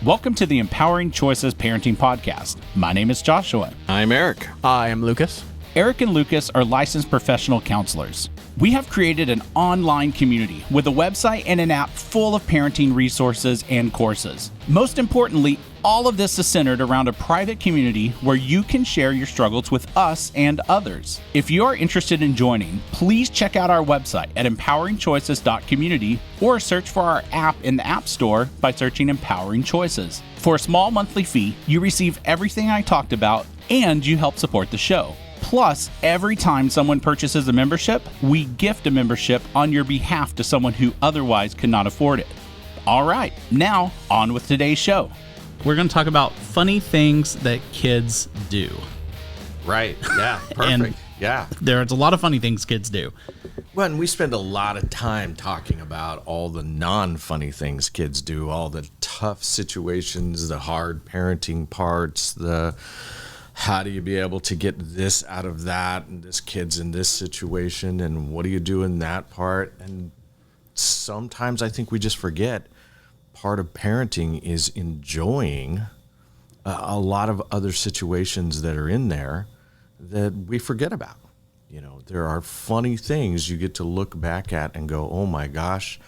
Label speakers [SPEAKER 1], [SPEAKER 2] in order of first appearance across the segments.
[SPEAKER 1] Welcome to the Empowering Choices Parenting Podcast. My name is Joshua.
[SPEAKER 2] I'm Erik.
[SPEAKER 3] I am Lucas.
[SPEAKER 1] Erik and Lucas are licensed professional counselors. We have created an online community with a website and an app full of parenting resources and courses. Most importantly, all of this is centered around a private community where you can share your struggles with us and others. If you are interested in joining, please check out our website at empoweringchoices.community or search for our app in the App Store by searching Empowering Choices. For a small monthly fee, you receive everything I talked about and you help support the show. Plus, every time someone purchases a membership, we gift a membership on your behalf to someone who otherwise could not afford it. All right, now on with today's show.
[SPEAKER 3] We're going to talk about funny things that kids do.
[SPEAKER 2] Right. Yeah. Perfect.
[SPEAKER 3] And
[SPEAKER 2] yeah.
[SPEAKER 3] There's a lot of funny things kids do.
[SPEAKER 2] Well, and we spend a lot of time talking about all the non-funny things kids do, all the tough situations, the hard parenting parts, the how do you be able to get this out of that, and this kid's in this situation, and what do you do in that part? And sometimes I think we just forget part of parenting is enjoying a lot of other situations that are in there that we forget about. You know, there are funny things you get to look back at and go, oh my gosh,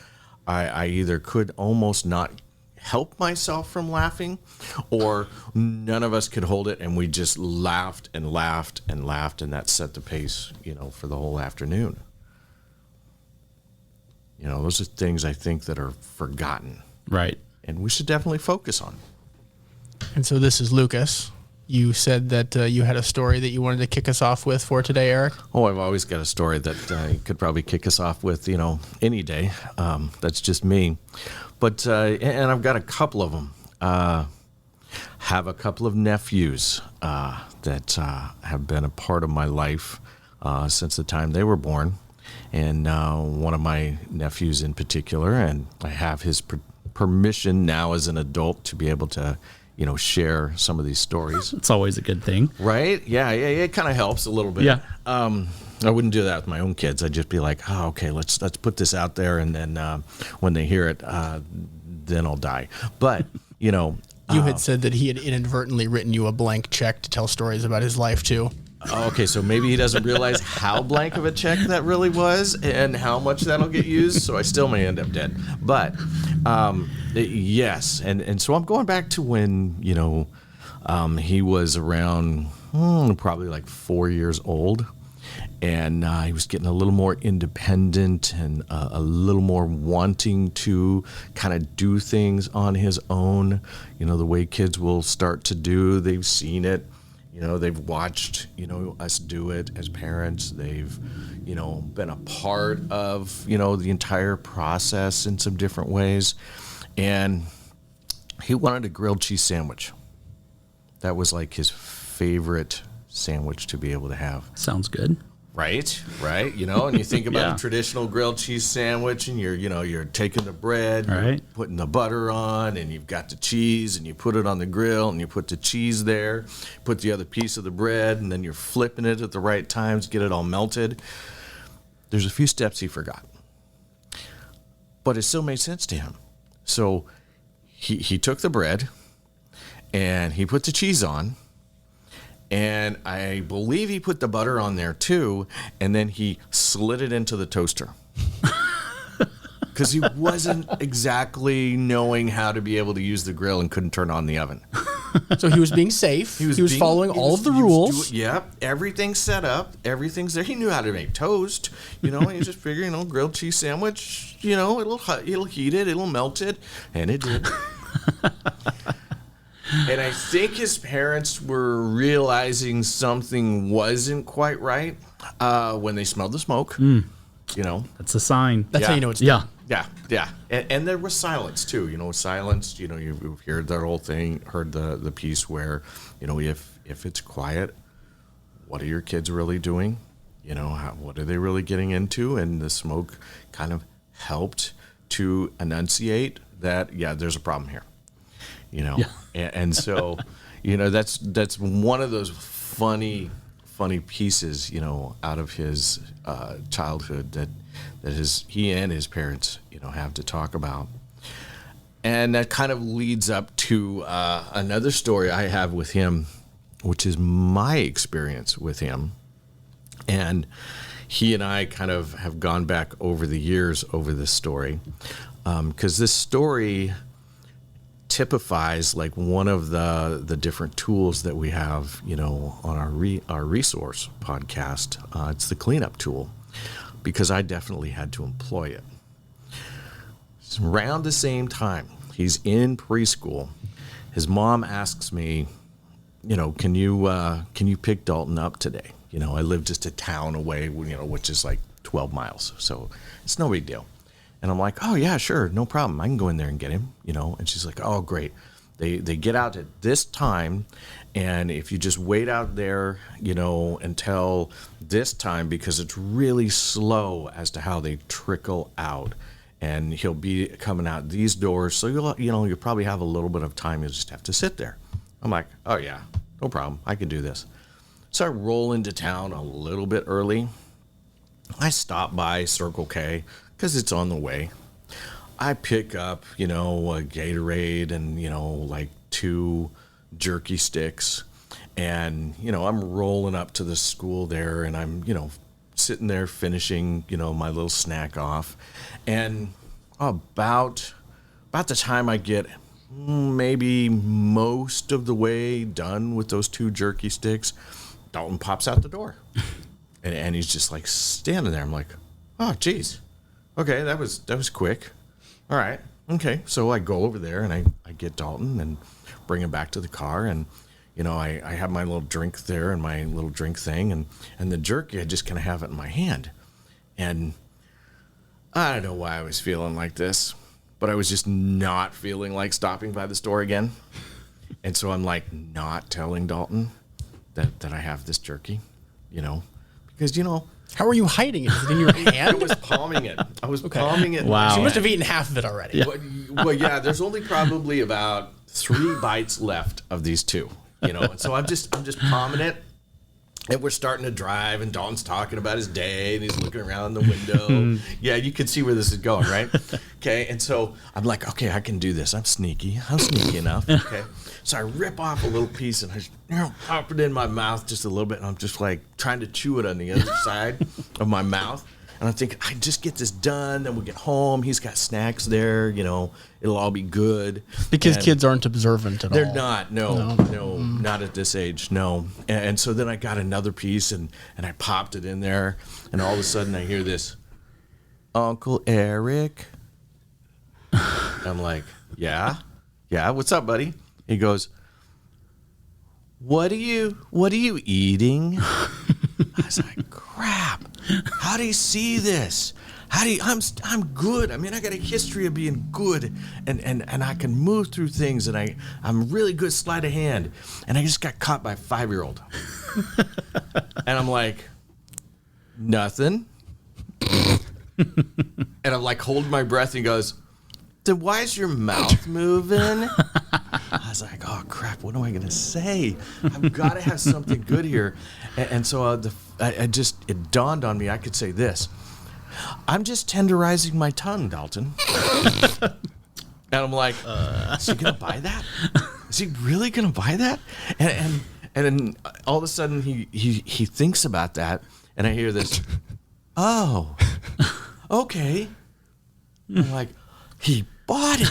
[SPEAKER 2] I either could almost not help myself from laughing, or none of us could hold it, and we just laughed and laughed and laughed, and that set the pace, you know, for the whole afternoon. You know, those are things I think that are forgotten.
[SPEAKER 3] Right.
[SPEAKER 2] And we should definitely focus on.
[SPEAKER 4] And so this is Lucas. You said that you had a story that you wanted to kick us off with for today, Erik.
[SPEAKER 2] Oh, I've always got a story that could probably kick us off with, you know, any day. That's just me. But, and I've got a couple of them. Have a couple of nephews that have been a part of my life since the time they were born. And one of my nephews in particular, and I have his permission now as an adult to be able to, you know, share some of these stories.
[SPEAKER 3] It's always a good thing.
[SPEAKER 2] Right? Yeah, it kind of helps a little bit.
[SPEAKER 3] Yeah.
[SPEAKER 2] I wouldn't do that with my own kids. I'd just be like, oh, okay, let's put this out there, and then when they hear it, then I'll die. But, you know.
[SPEAKER 4] You had said that he had inadvertently written you a blank check to tell stories about his life, too.
[SPEAKER 2] Okay, so maybe he doesn't realize how blank of a check that really was and how much that'll get used, so I still may end up dead. But, yes, and so I'm going back to when, you know, he was around probably like 4 years old, and he was getting a little more independent and a little more wanting to kind of do things on his own, you know, the way kids will start to do. They've seen it. You know, they've watched, you know, us do it as parents. They've, you know, been a part of, you know, the entire process in some different ways. And he wanted a grilled cheese sandwich. That was like his favorite sandwich to be able to have.
[SPEAKER 3] Sounds good.
[SPEAKER 2] Right. You know, and you think about a traditional grilled cheese sandwich, and you're taking the bread,
[SPEAKER 3] right,
[SPEAKER 2] putting the butter on, and you've got the cheese, and you put it on the grill, and you put the cheese there, put the other piece of the bread, and then you're flipping it at the right times, get it all melted. There's a few steps he forgot, but it still made sense to him. So he took the bread, and he put the cheese on. And I believe he put the butter on there too, and then he slid it into the toaster. Because he wasn't exactly knowing how to be able to use the grill and couldn't turn on the oven.
[SPEAKER 4] So he was being safe. He was following all of the rules.
[SPEAKER 2] Yep, everything's set up. Everything's there. He knew how to make toast. You know, he just figured, you know, grilled cheese sandwich, you know, it'll heat it, it'll melt it. And it did. And I think his parents were realizing something wasn't quite right when they smelled the smoke. You know,
[SPEAKER 3] that's a sign.
[SPEAKER 4] That's how you know it's done.
[SPEAKER 2] Yeah. And there was silence too. You know, silence. You know, you've heard that whole thing. Heard the piece where, you know, if it's quiet, what are your kids really doing? You know, what are they really getting into? And the smoke kind of helped to enunciate that. Yeah, there's a problem here. You know, and so, you know, that's one of those funny pieces, you know, out of his childhood that he and his parents, you know, have to talk about. And that kind of leads up to another story I have with him, which is my experience with him. And he and I kind of have gone back over the years over this story, because this story typifies like one of the different tools that we have, on our resource podcast. It's the cleanup tool, because I definitely had to employ it. It's around the same time, he's in preschool. His mom asks me, can you pick Dalton up today? I live just a town away, which is like 12 miles, so it's no big deal. And I'm like, oh, yeah, sure, no problem. I can go in there and get him, And she's like, oh, great. They get out at this time, and if you just wait out there, until this time, because it's really slow as to how they trickle out, and he'll be coming out these doors, so you'll probably have a little bit of time. You'll just have to sit there. I'm like, oh, yeah, no problem. I can do this. So I roll into town a little bit early. I stop by Circle K, because it's on the way. I pick up, a Gatorade and, like 2 jerky sticks. And, I'm rolling up to the school there, and I'm, sitting there finishing, my little snack off. And about the time I get maybe most of the way done with those 2 jerky sticks, Dalton pops out the door. And he's just like standing there. I'm like, oh, geez. Okay, that was quick. All right. Okay. So I go over there and I get Dalton and bring him back to the car, and I have my little drink there and my little drink thing, and the jerky, I just kind of have it in my hand. And I don't know why I was feeling like this, but I was just not feeling like stopping by the store again. And so I'm like not telling Dalton that I have this jerky, because
[SPEAKER 4] How are you hiding it? Is it in your hand?
[SPEAKER 2] I was palming it. Palming it.
[SPEAKER 3] Wow.
[SPEAKER 4] So you must have eaten half of it already.
[SPEAKER 2] Yeah. Well, yeah, there's only probably about 3 bites left of these 2, And so I'm just palming it, and we're starting to drive, and Dalton's talking about his day, and he's looking around the window. Yeah, you can see where this is going, right? Okay, and so I'm like, okay, I can do this. I'm sneaky enough. Okay, so I rip off a little piece, and I pop it in my mouth just a little bit, and I'm just like trying to chew it on the other side of my mouth. And I think, I just get this done, then we'll get home. He's got snacks there, it'll all be good.
[SPEAKER 4] Because kids aren't observant at all.
[SPEAKER 2] They're not, no, not at this age, no. And so then I got another piece, and I popped it in there, and all of a sudden I hear this, Uncle Erik. I'm like, yeah, what's up, buddy? He goes, what are you eating? I was like, crap. How do you see this? I'm good. I mean, I got a history of being good, and I can move through things, and I'm really good sleight of hand. And I just got caught by a 5-year-old. And I'm like, nothing. And I'm like holding my breath, and he goes, then why is your mouth moving? I was like, oh, crap, what am I going to say? I've got to have something good here. And so it dawned on me, I could say this. I'm just tenderizing my tongue, Dalton. And I'm like, is he going to buy that? Is he really going to buy that? And then all of a sudden he thinks about that, and I hear this, oh, okay. I'm like, he bought it.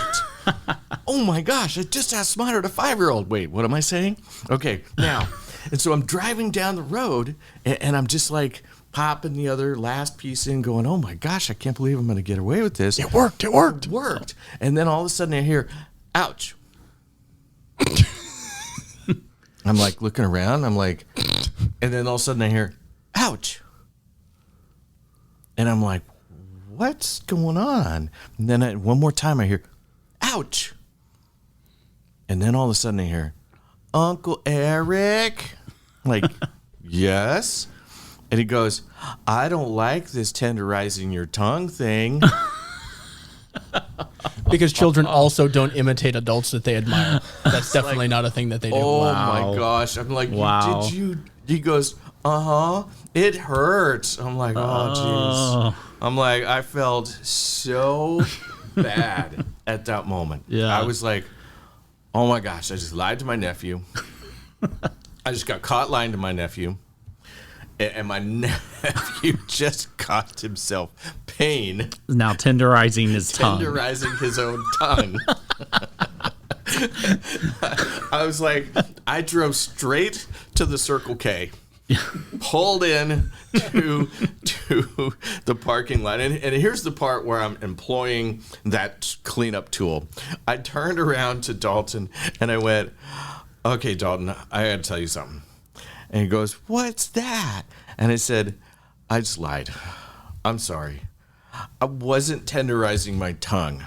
[SPEAKER 2] Oh my gosh, I just outsmarted a 5-year-old. Wait, what am I saying? Okay, now, and so I'm driving down the road, and I'm just like popping the other last piece in, going, oh my gosh, I can't believe I'm going to get away with this.
[SPEAKER 4] It worked.
[SPEAKER 2] It worked. And then all of a sudden I hear, ouch. I'm like looking around, I'm like, and then all of a sudden I hear, ouch. And I'm like, what's going on? And then one more time I hear, ouch. And then all of a sudden I hear, Uncle Erik. I'm like, yes. And he goes, I don't like this tenderizing your tongue thing.
[SPEAKER 4] Because children also don't imitate adults that they admire. That's definitely not a thing that they do.
[SPEAKER 2] Oh my gosh. I'm like,
[SPEAKER 3] Wow.
[SPEAKER 2] did you? He goes, It hurts. I'm like, oh, jeez. I'm like, I felt so bad at that moment.
[SPEAKER 3] Yeah.
[SPEAKER 2] I was like, oh my gosh, I just lied to my nephew. I just got caught lying to my nephew. And my nephew just caused himself pain.
[SPEAKER 3] Now tenderizing his tongue.
[SPEAKER 2] Tenderizing his own tongue. I was like, I drove straight to the Circle K, pulled in to the parking lot. And here's the part where I'm employing that cleanup tool. I turned around to Dalton and I went, okay, Dalton, I got to tell you something. And he goes, what's that? And I said, I just lied. I'm sorry. I wasn't tenderizing my tongue.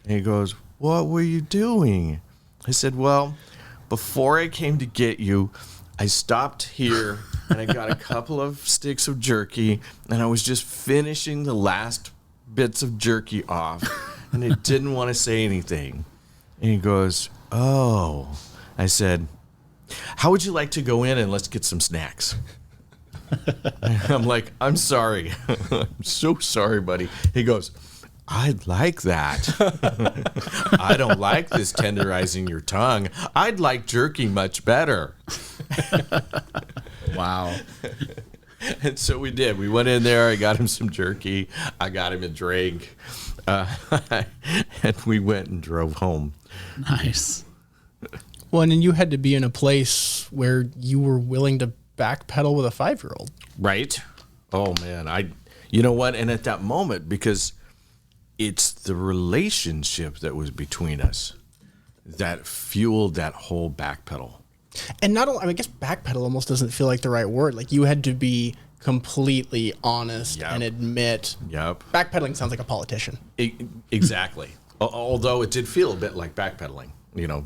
[SPEAKER 2] And he goes, what were you doing? I said, well, before I came to get you, I stopped here and I got a couple of sticks of jerky and I was just finishing the last bits of jerky off and I didn't want to say anything. And he goes, oh. I said, how would you like to go in and let's get some snacks? I'm like, I'm sorry. I'm so sorry, buddy. He goes, I'd like that. I don't like this tenderizing your tongue. I'd like jerky much better.
[SPEAKER 3] Wow.
[SPEAKER 2] And so we did. We went in there. I got him some jerky. I got him a drink. And we went and drove home.
[SPEAKER 3] Nice.
[SPEAKER 4] Well, and then you had to be in a place where you were willing to backpedal with a 5-year-old.
[SPEAKER 2] Right? Oh, man. You know what? And at that moment, because it's the relationship that was between us that fueled that whole backpedal.
[SPEAKER 4] And not only, I guess backpedal almost doesn't feel like the right word. Like you had to be completely honest and admit.
[SPEAKER 2] Yep.
[SPEAKER 4] Backpedaling sounds like a politician.
[SPEAKER 2] Exactly. Although it did feel a bit like backpedaling,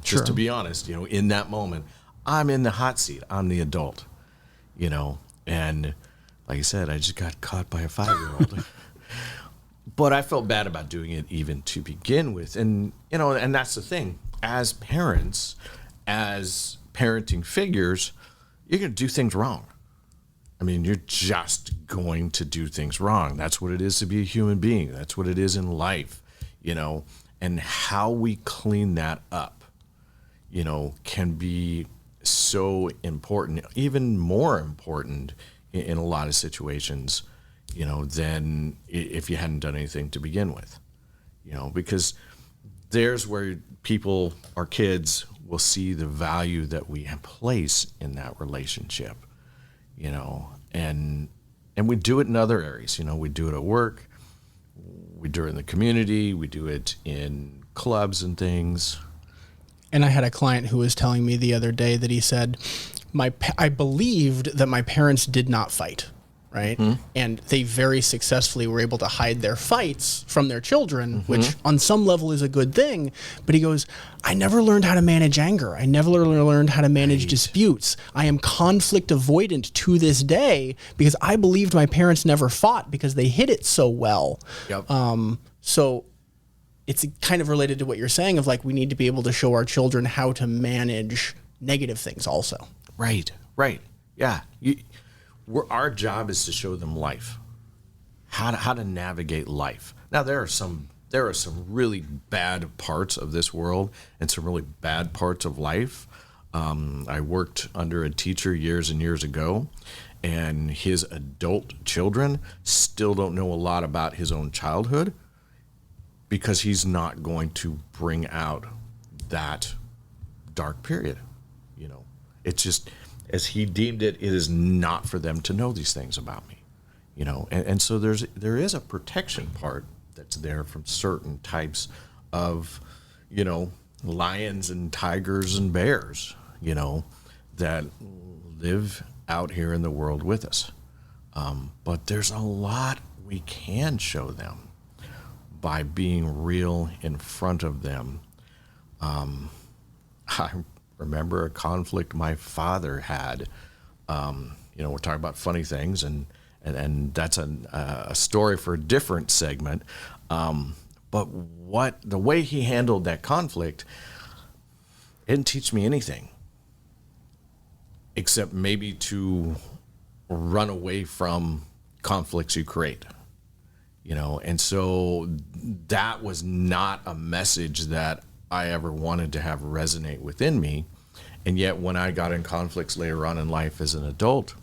[SPEAKER 2] just to be honest, in that moment, I'm in the hot seat. I'm the adult, and like I said, I just got caught by a 5-year-old. But I felt bad about doing it even to begin with. And, and that's the thing. As parents, as parenting figures, you're going to do things wrong. I mean, you're just going to do things wrong. That's what it is to be a human being. That's what it is in life, and how we clean that up, can be so important, even more important in a lot of situations, than if you hadn't done anything to begin with, because there's where people, our kids, will see the value that we place in that relationship, and we do it in other areas. We do it at work, we do it in the community, we do it in clubs and things.
[SPEAKER 4] And I had a client who was telling me the other day that he said, I believed that my parents did not fight, right? Mm-hmm. And they very successfully were able to hide their fights from their children, mm-hmm. which on some level is a good thing. But he goes, I never learned how to manage anger. I never learned how to manage disputes. I am conflict avoidant to this day because I believed my parents never fought because they hid it so well.
[SPEAKER 2] Yep.
[SPEAKER 4] So it's kind of related to what you're saying of like, we need to be able to show our children how to manage negative things also.
[SPEAKER 2] Right. Yeah. Our job is to show them life, how to navigate life. Now, there are some really bad parts of this world and some really bad parts of life. I worked under a teacher years and years ago, and his adult children still don't know a lot about his own childhood because he's not going to bring out that dark period. It's just, as he deemed it, it is not for them to know these things about me, and so there is a protection part that's there from certain types of, lions and tigers and bears, that live out here in the world with us. But there's a lot we can show them by being real in front of them. I remember a conflict my father had. We're talking about funny things, and that's a story for a different segment. But the way he handled that conflict, it didn't teach me anything, except maybe to run away from conflicts you create. And so that was not a message that I ever wanted to have resonate within me. And yet when I got in conflicts later on in life as an adult,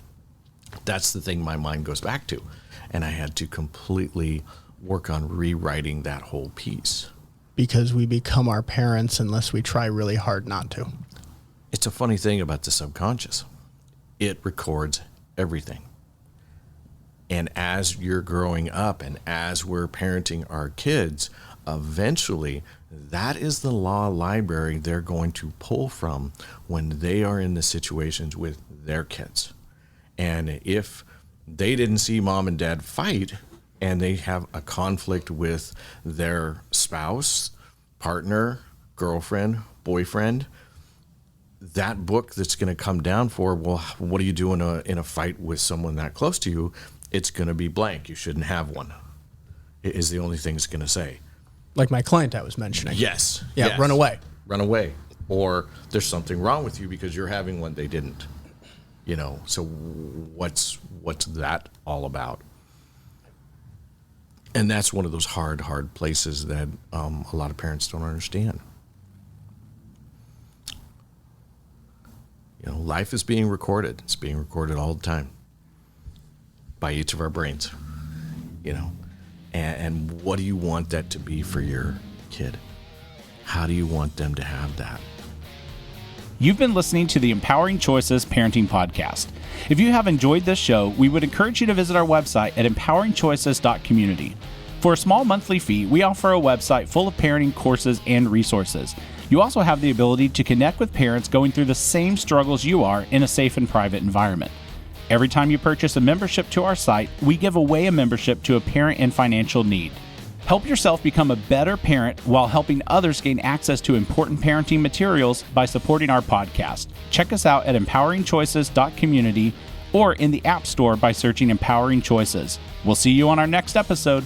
[SPEAKER 2] that's the thing my mind goes back to. And I had to completely work on rewriting that whole piece.
[SPEAKER 4] Because we become our parents unless we try really hard not to.
[SPEAKER 2] It's a funny thing about the subconscious. It records everything. And as you're growing up and as we're parenting our kids, eventually that is the law library they're going to pull from when they are in the situations with their kids. And if they didn't see mom and dad fight and they have a conflict with their spouse, partner, girlfriend, boyfriend, that book that's going to come down for, well, what do you do in a fight with someone that close to you? It's going to be blank. You shouldn't have one. It is the only thing it's going to say.
[SPEAKER 4] Like my client I was mentioning.
[SPEAKER 2] Yes.
[SPEAKER 4] Yeah,
[SPEAKER 2] yes.
[SPEAKER 4] run away.
[SPEAKER 2] Run away. Or there's something wrong with you because you're having one they didn't. So what's that all about? And that's one of those hard places that a lot of parents don't understand. Life is being recorded. It's being recorded all the time by each of our brains, and what do you want that to be for your kid? How do you want them to have that?
[SPEAKER 1] You've been listening to the Empowering Choices Parenting Podcast. If you have enjoyed this show, we would encourage you to visit our website at empoweringchoices.community. For a small monthly fee, we offer a website full of parenting courses and resources. You also have the ability to connect with parents going through the same struggles you are in a safe and private environment. Every time you purchase a membership to our site, we give away a membership to a parent in financial need. Help yourself become a better parent while helping others gain access to important parenting materials by supporting our podcast. Check us out at empoweringchoices.community or in the App Store by searching Empowering Choices. We'll see you on our next episode.